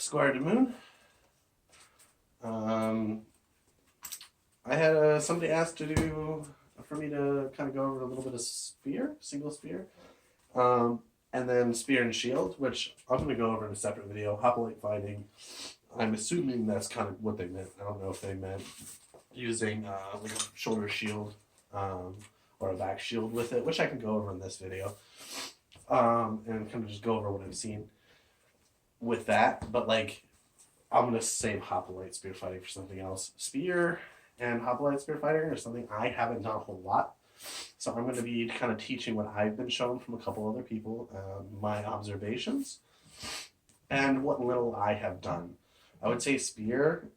Squire to Moon. I had somebody asked for me to kind of go over a little bit of spear, single spear, and then spear and shield, which I'm going to go over in a separate video. Hoplite fighting. I'm assuming that's kind of what they meant. I don't know if they meant using like a shoulder shield or a back shield with it, which I can go over in this video, and kind of just go over what I've seen with that. But like, I'm gonna save hoplite spear fighting for something else. Spear and hoplite spear fighting are something I haven't done a whole lot, so I'm going to be kind of teaching what I've been shown from a couple other people, my observations, and what little I have done. I would say spear,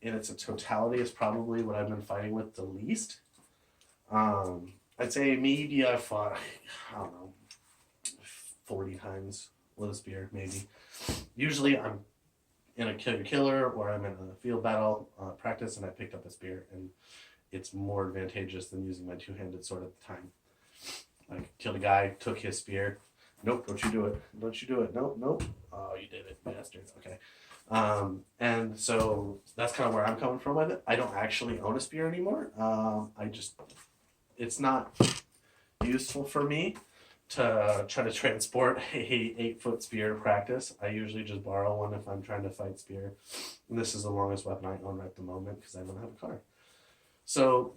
in its totality, is probably what I've been fighting with the least. I'd say maybe I fought, I don't know, 40 times with a spear, maybe. Usually I'm in a killer or I'm in a field battle practice and I picked up a spear, and it's more advantageous than using my two-handed sword at the time. Like, killed a guy, took his spear. Nope, don't you do it. Don't you do it. Nope, nope. Oh, you did it, bastard. Okay. And so that's kind of where I'm coming from with it. I don't actually own a spear anymore. It's not useful for me to try to transport a 8-foot spear to practice. I usually just borrow one if I'm trying to fight spear. And this is the longest weapon I own at the moment because I don't have a car. So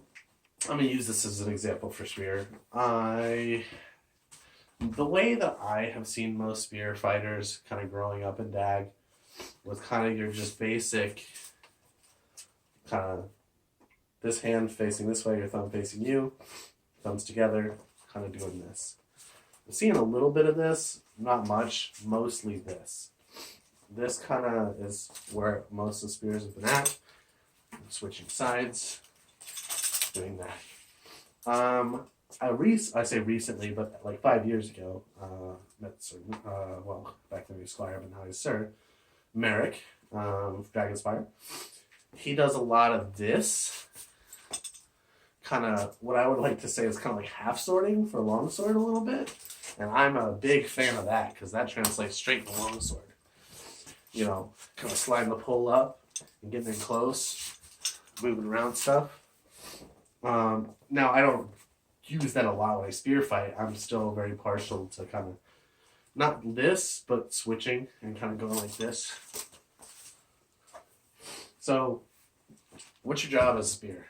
I'm going to use this as an example for spear. The way that I have seen most spear fighters kind of growing up in Dag was kind of your just basic kind of this hand facing this way, your thumb facing you, thumbs together, kind of doing this. I'm seeing a little bit of this, not much, mostly this. This kind of is where most of the spears have been at. I'm switching sides, doing that. I say recently, but like 5 years ago, met back then he was Squire, but now he's Sir Merrick, Dragonspire. He does a lot of this, kind of what I would like to say is kind of like half swording for longsword a little bit. And I'm a big fan of that because that translates straight to longsword. You know, kind of sliding the pole up and getting in close, moving around stuff. Now, I don't use that a lot when I spear fight. I'm still very partial to kind of, not this, but switching and kind of going like this. So, what's your job as a spear?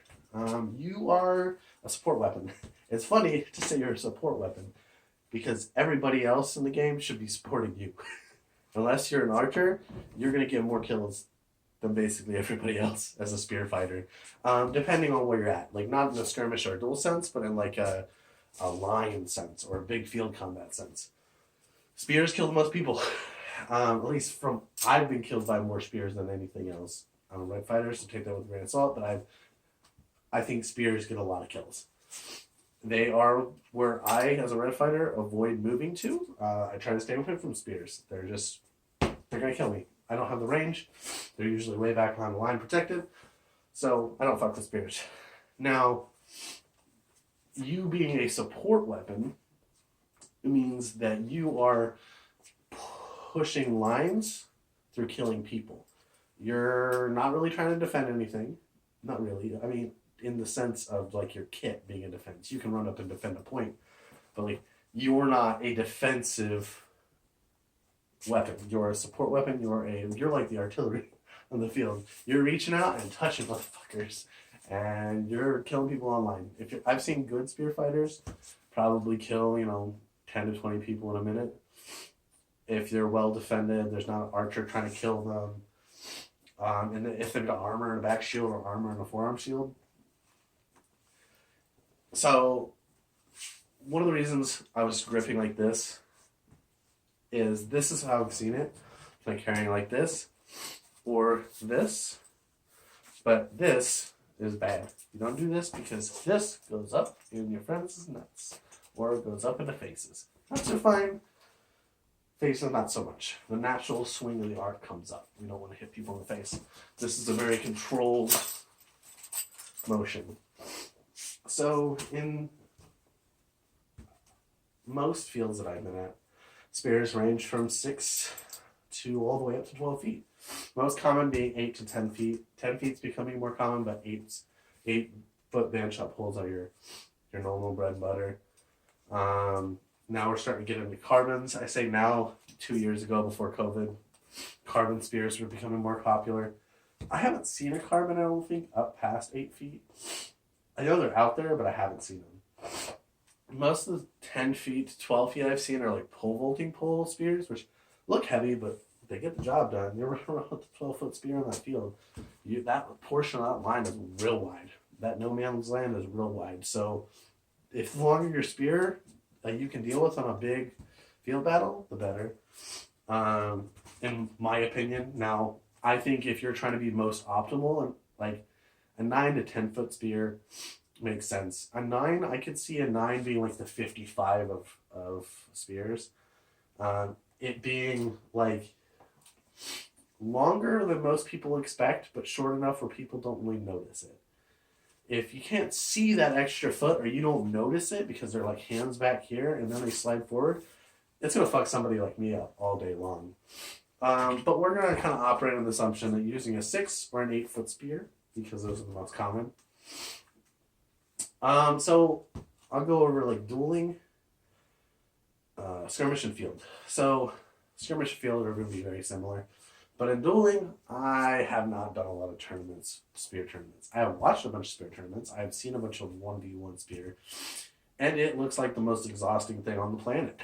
You are a support weapon. It's funny to say you're a support weapon because everybody else in the game should be supporting you. Unless you're an archer, you're going to get more kills than basically everybody else as a spear fighter. Depending on where you're at. Like, not in a skirmish or a duel sense, but in like a line sense or a big field combat sense. Spears kill the most people. At least I've been killed by more spears than anything else. I'm a red fighter, so take that with a grain of salt, but I think spears get a lot of kills. They are where I, as a red fighter, avoid moving to. I try to stay away from spears. They're going to kill me. I don't have the range. They're usually way back behind the line protected. So I don't fuck with spears. Now, you being a support weapon means that you are pushing lines through killing people. You're not really trying to defend anything. Not really. I mean, in the sense of like your kit being a defense. You can run up and defend a point. But like, you're not a defensive weapon. You're a support weapon. You're like the artillery on the field. You're reaching out and touching motherfuckers, and you're killing people online. I've seen good spear fighters probably kill 10 to 20 people in a minute. If they're well defended, there's not an archer trying to kill them. And if they've got armor and a back shield or armor and a forearm shield. So one of the reasons I was gripping like this is how I've seen it. Like carrying like this or this. But this is bad. You don't do this because this goes up in your friends' nuts. Or it goes up into faces. Nuts are fine. Faces not so much. The natural swing of the arc comes up. We don't want to hit people in the face. This is a very controlled motion. So in most fields that I've been at, spears range from 6 to all the way up to 12 feet. Most common being 8 to 10 feet. 10 feet's becoming more common, but 8-foot band shot poles are your normal bread and butter. Now we're starting to get into carbons. I say now, 2 years ago before COVID, carbon spears were becoming more popular. I haven't seen a carbon, I don't think, up past 8 feet. I know they're out there, but I haven't seen them. Most of the 10 feet to 12 feet I've seen are like pole vaulting pole spears, which look heavy, but they get the job done. You're running around with a 12-foot spear on that field. That portion of that line is real wide. That no man's land is real wide. So if the longer your spear you can deal with on a big field battle, the better. In my opinion. Now, I think if you're trying to be most optimal, and like a 9 to 10 foot spear makes sense. A 9, I could see a 9 being like the 55 of spears. It being like longer than most people expect, but short enough where people don't really notice it. If you can't see that extra foot or you don't notice it because they're like hands back here and then they slide forward, it's going to fuck somebody like me up all day long. But we're going to kind of operate on the assumption that you're using a 6 or an 8-foot spear because those are the most common. So I'll go over like dueling, skirmish and field. So skirmish and field are going to be very similar. But in dueling, I have not done a lot of tournaments, spear tournaments. I have watched a bunch of spear tournaments. I have seen a bunch of 1v1 spear. And it looks like the most exhausting thing on the planet.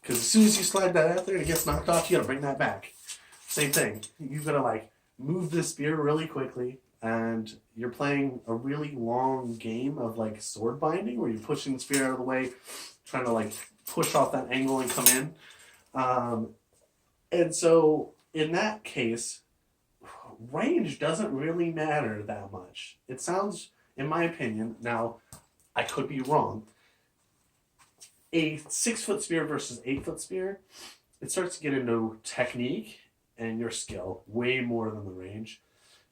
Because as soon as you slide that out there and it gets knocked off, you got to bring that back. Same thing. You've got to like move the spear really quickly. And you're playing a really long game of like sword binding where you're pushing the spear out of the way, trying to like push off that angle and come in. And so in that case, range doesn't really matter that much. It sounds, in my opinion, now I could be wrong, a 6-foot spear versus 8-foot spear, it starts to get into technique and your skill way more than the range.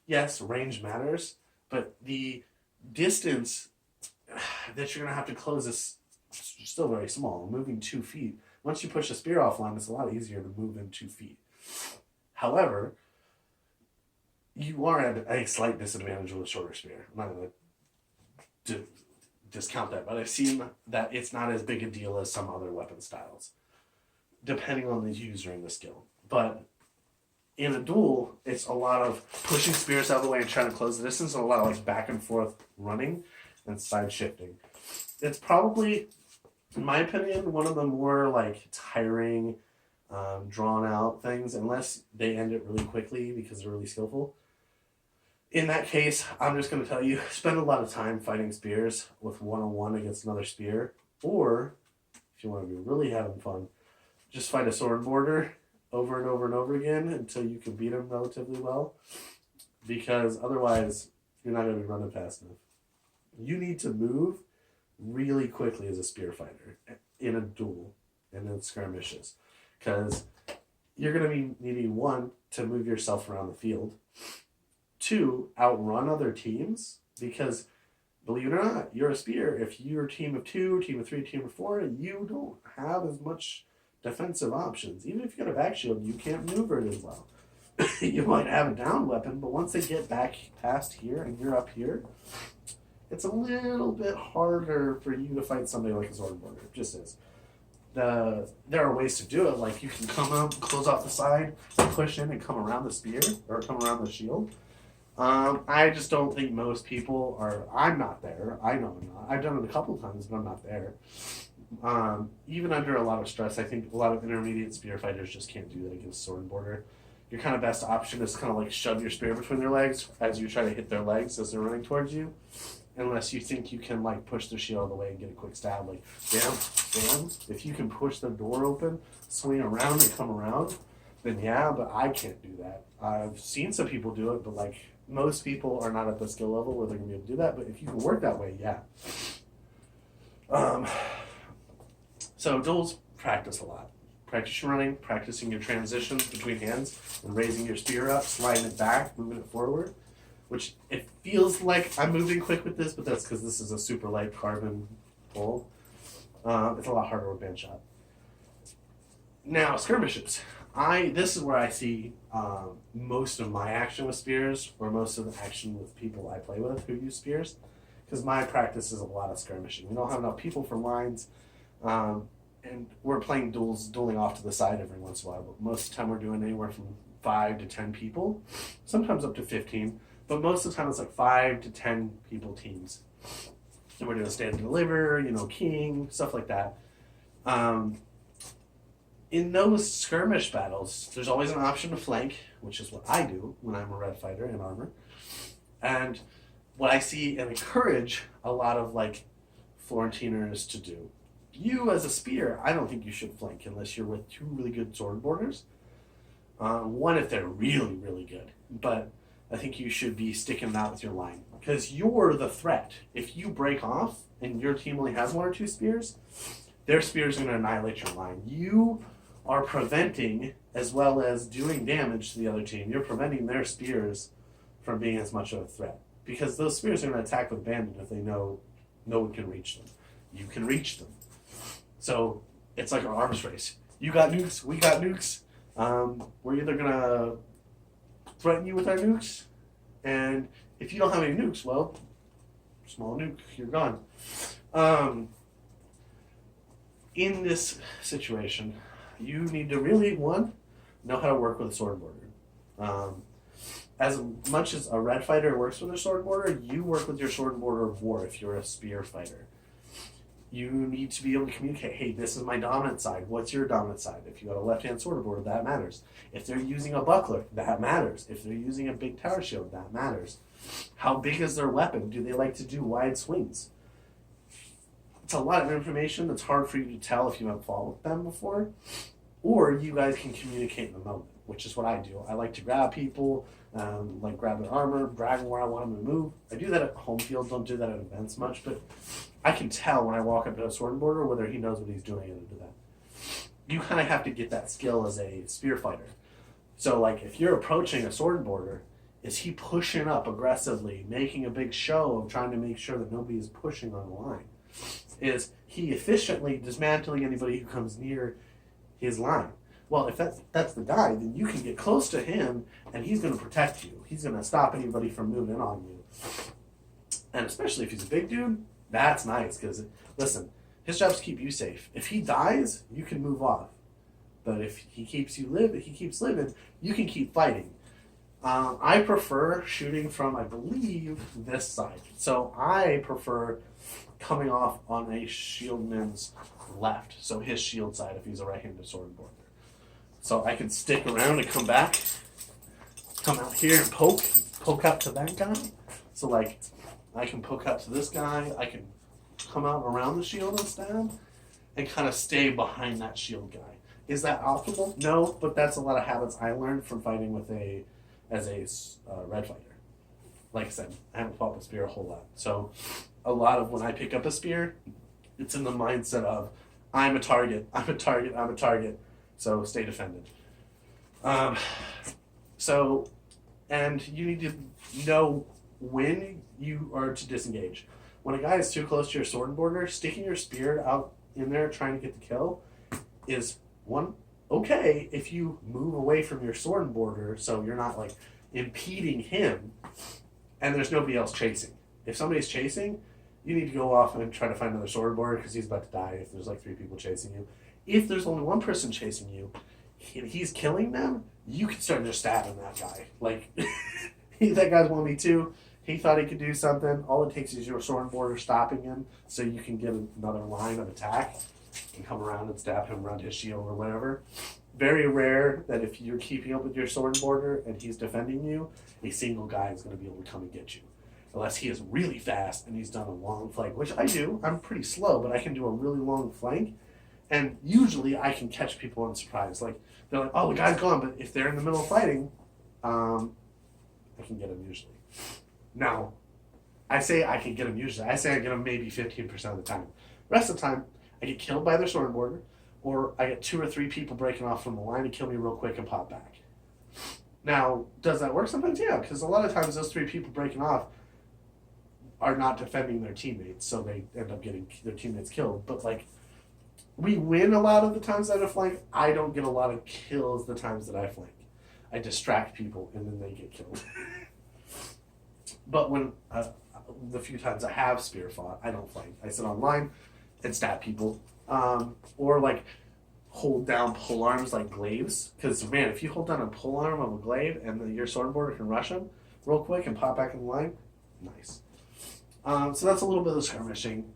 Yes, range matters, but the distance that you're going to have to close is still very small. Moving 2 feet. Once you push a spear offline, it's a lot easier to move in 2 feet. However, you are at a slight disadvantage with a shorter spear. I'm not going to discount that, but I've seen that it's not as big a deal as some other weapon styles, depending on the user and the skill. But in a duel, it's a lot of pushing spears out of the way and trying to close the distance, and a lot of like back and forth running and side shifting. It's probably, in my opinion, one of the more like tiring, drawn out things, unless they end it really quickly because they're really skillful. In that case, I'm just going to tell you, spend a lot of time fighting spears with one-on-one against another spear, or if you want to be really having fun, just fight a sword border over and over and over again until you can beat them relatively well, because otherwise you're not going to be running fast enough. You need to move really quickly as a spear fighter in a duel and in skirmishes, because you're going to be needing, 1, to move yourself around the field, 2, outrun other teams, because believe it or not, you're a spear. If you're a team of 2, team of 3, team of 4, you don't have as much defensive options. Even if you got a back shield, you can't maneuver it as well. You might have a down weapon, but once they get back past here and you're up here, it's a little bit harder for you to fight somebody like a sword border. It just is. There are ways to do it, like you can come up, close off the side, push in and come around the spear, or come around the shield. I just don't think most people are, I'm not there. I know I'm not. I've done it a couple of times, but I'm not there. Even under a lot of stress, I think a lot of intermediate spear fighters just can't do that against sword and border. Your kind of best option is kind of like shove your spear between their legs as you try to hit their legs as they're running towards you. Unless you think you can like push their shield out of the way and get a quick stab, like bam, bam. If you can push the door open, swing around and come around, then yeah, but I can't do that. I've seen some people do it, but like most people are not at the skill level where they're gonna be able to do that, but if you can work that way, yeah. So duels, practice a lot. Practice your running, practicing your transitions between hands, and raising your spear up, sliding it back, moving it forward. Which it feels like I'm moving quick with this, but that's because this is a super light carbon pole. It's a lot harder with band shot. Now, skirmishes. This is where I see most of my action with spears, or most of the action with people I play with who use spears, because my practice is a lot of skirmishing. We don't have enough people for lines, and we're playing dueling off to the side every once in a while. But most of the time, we're doing anywhere from 5 to 10 people, sometimes up to 15. But most of the time, it's like 5 to 10 people teams. And we're doing stand and deliver, king, stuff like that. In those skirmish battles, there's always an option to flank, which is what I do when I'm a red fighter in armor. And what I see and encourage a lot of Florentiners to do. You as a spear, I don't think you should flank unless you're with 2 really good sword boarders. One if they're really, really good. But I think you should be sticking out with your line. Because you're the threat. If you break off and your team only has 1 or 2 spears, their spears are going to annihilate your line. You are preventing, as well as doing damage to the other team, you're preventing their spears from being as much of a threat. Because those spears are going to attack with abandon if they know no one can reach them. You can reach them. So it's like an arms race. You got nukes, we got nukes. We're either going to threaten you with our nukes, and if you don't have any nukes, well, small nuke, you're gone. In this situation, you need to really, one, know how to work with a sword border. As much as a red fighter works with a sword border, you work with your sword border of war if you're a spear fighter. You need to be able to communicate, hey, this is my dominant side. What's your dominant side? If you got a left-hand sword border, that matters. If they're using a buckler, that matters. If they're using a big tower shield, that matters. How big is their weapon? Do they like to do wide swings? It's a lot of information that's hard for you to tell if you haven't fought with them before. Or you guys can communicate in the moment, which is what I do. I like to grab people, grab their armor, drag them where I want them to move. I do that at home field, don't do that at events much, but I can tell when I walk up to a sword border whether he knows what he's doing and do that. You kind of have to get that skill as a spear fighter. So if you're approaching a sword border, is he pushing up aggressively, making a big show of trying to make sure that nobody is pushing on the line? Is he efficiently dismantling anybody who comes near his line? Well, if that's the guy, then you can get close to him, and he's going to protect you. He's going to stop anybody from moving in on you. And especially if he's a big dude, that's nice, because, listen, his job is to keep you safe. If he dies, you can move off. But if he keeps living, you can keep fighting. I prefer shooting from, I believe, this side. So I prefer coming off on a shieldman's left. So his shield side if he's a right-handed sword border. So I can stick around and come back, come out here and poke up to that guy. So I can poke up to this guy, I can come out around the shield and stab, and kind of stay behind that shield guy. Is that optimal? No, but that's a lot of habits I learned from fighting with as a red fighter. Like I said, I haven't fought with spear a whole lot. So a lot of when I pick up a spear, it's in the mindset of, I'm a target, I'm a target, I'm a target. So stay defended. And you need to know when you are to disengage. When a guy is too close to your sword border, sticking your spear out in there trying to get the kill is okay if you move away from your sword border so you're not impeding him and there's nobody else chasing. If somebody's chasing, you need to go off and try to find another sword border because he's about to die if there's 3 people chasing you. If there's only 1 person chasing you and he's killing them, you can start just stabbing that guy. That guy's 1v2. He thought he could do something. All it takes is your sword border stopping him so you can get another line of attack and come around and stab him around his shield or whatever. Very rare that if you're keeping up with your sword border and he's defending you, a single guy is going to be able to come and get you. Unless he is really fast and he's done a long flank, which I do. I'm pretty slow, but I can do a really long flank. And usually I can catch people on surprise. They're like, oh, the guy's gone. But if they're in the middle of fighting, I can get them usually. Now, I say I can get them usually. I say I get them maybe 15% of the time. The rest of the time, I get killed by their sword border, or I get 2 or 3 people breaking off from the line and kill me real quick and pop back. Now, does that work sometimes? Yeah, because a lot of times those 3 people breaking off are not defending their teammates, so they end up getting their teammates killed. But We win a lot of the times that I flank. I don't get a lot of kills the times that I flank. I distract people and then they get killed. But when the few times I have spear fought, I don't flank. I sit on line and stab people, or like hold down pull arms like glaives. Because man, if you hold down a pull arm of a glaive and your sword border can rush them real quick and pop back in line, nice. So that's a little bit of skirmishing.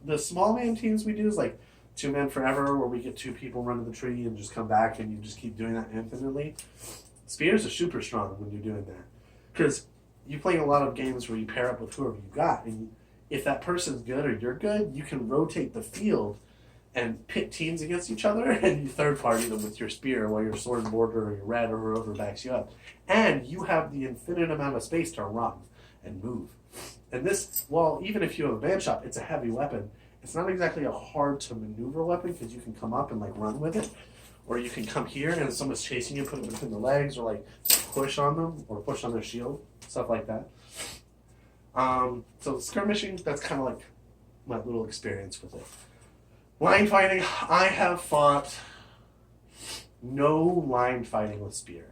The small man teams we do is like 2 men forever, where we get 2 people run to the tree and just come back, and you just keep doing that infinitely. Spears are super strong when you're doing that, because you play a lot of games where you pair up with whoever you got, and if that person's good or you're good, you can rotate the field and pit teams against each other, and you third party them with your spear while your sword and border or your red or whoever backs you up, and you have the infinite amount of space to run and move. And this, well, even if you have a band shot, it's a heavy weapon. It's not exactly a hard to maneuver weapon, because you can come up and like run with it, or you can come here and if someone's chasing you, put it between the legs, or like push on them or push on their shield, stuff like that. So skirmishing, that's kind of like my little experience with it. Line fighting, I have fought no line fighting with spear.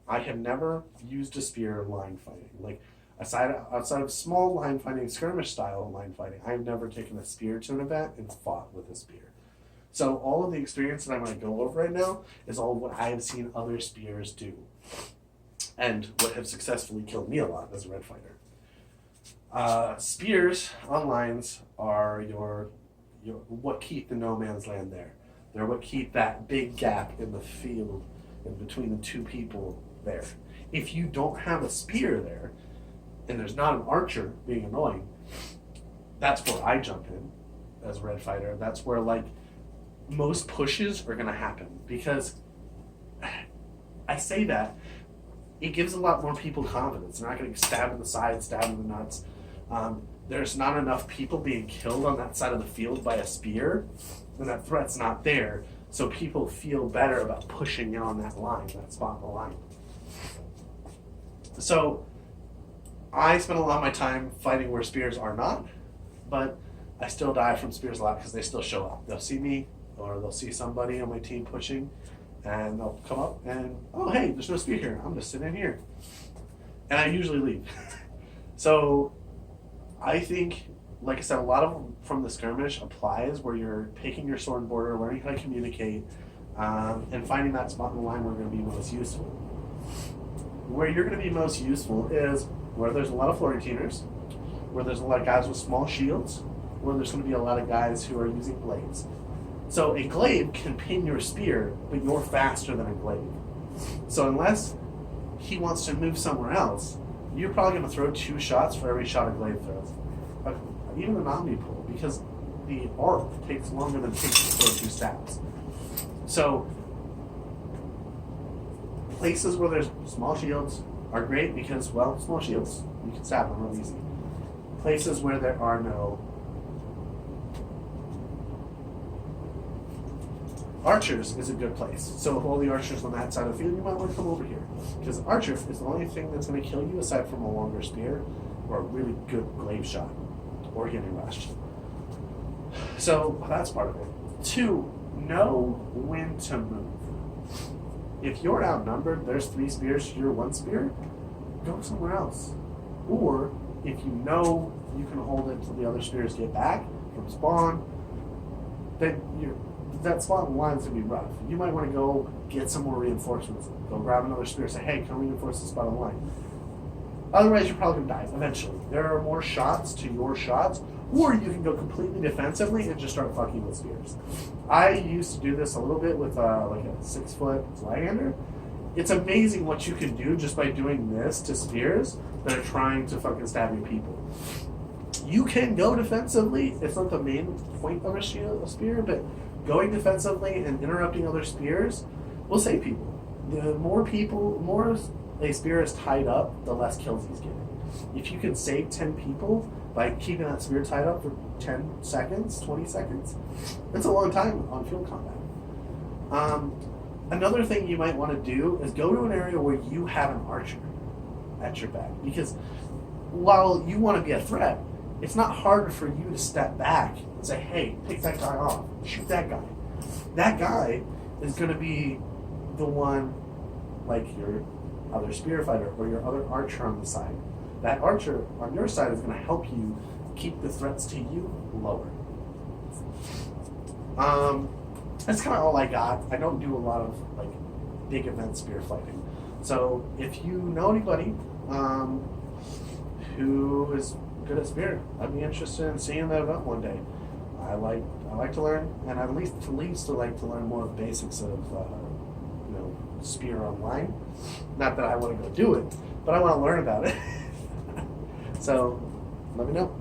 I have never used a spear line fighting. Like outside of small line fighting, skirmish style line fighting, I've never taken a spear to an event and fought with a spear. So all of the experience that I'm going to go over right now is all what I have seen other spears do, and what have successfully killed me a lot as a red fighter. Spears on lines are your what keep the no man's land there. They're what keep that big gap in the field in between the 2 people there. If you don't have a spear there, and there's not an archer being annoying, that's where I jump in as a red fighter. That's where like most pushes are gonna happen, because I say that it gives a lot more people confidence. They're not getting stabbed in the side, stabbed in the nuts. There's not enough people being killed on that side of the field by a spear, and that threat's not there, so people feel better about pushing in on that line, that spot in the line. So I spend a lot of my time fighting where spears are not, but I still die from spears a lot because they still show up. They'll see me, or they'll see somebody on my team pushing, and they'll come up and, oh hey, there's no spear here, I'm just sitting here. And I usually leave. So I think, like I said, a lot of from the skirmish applies where you're picking your sword and border, learning how to communicate, and finding that spot in the line where you're going to be most useful. Where you're going to be most useful is where there's a lot of Florentines, where there's a lot of guys with small shields, where there's going to be a lot of guys who are using blades. So a glaive can pin your spear, but you're faster than a glaive. So unless he wants to move somewhere else, you're probably going to throw 2 shots for every shot a glaive throws. Even an omni pull, because the arc takes longer than it takes to throw 2 stabs. So places where there's small shields are great because, well, small shields, you can stab them real easy. Places where there are no archers is a good place. So if all the archers on that side of the field, you might want to come over here, because archer is the only thing that's going to kill you aside from a longer spear or a really good glaive shot or getting rushed. So that's part of it. 2, know when to move. If you're outnumbered, there's 3 spears, you're 1 spear, go somewhere else. Or if you know you can hold it until the other spears get back from spawn, then that spot in the line is going to be rough. You might want to go get some more reinforcements. Go grab another spear and say, hey, come reinforce the spot on the line. Otherwise, you're probably going to die eventually. There are more shots to your shots, or you can go completely defensively and just start fucking with spears. I used to do this a little bit with like a 6-foot fly-hander. It's amazing what you can do just by doing this to spears that are trying to fucking stab your people. You can go defensively. It's not the main point of a spear, but going defensively and interrupting other spears will save people. The more a spear is tied up, the less kills he's getting. If you can save 10 people by keeping that spear tied up for 10 seconds, 20 seconds, it's a long time on field combat. Another thing you might want to do is go to an area where you have an archer at your back, because while you want to be a threat, it's not harder for you to step back and say, hey, pick that guy off, shoot that guy. That guy is going to be the one, like your other spear fighter or your other archer on the side. That archer on your side is going to help you keep the threats to you lower. That's kind of all I got. I don't do a lot of like big event spear fighting. So if you know anybody who is good at spear, I'd be interested in seeing that event one day. I like to learn, and at least like to learn more of the basics of spear online. Not that I want to go do it, but I want to learn about it. So let me know.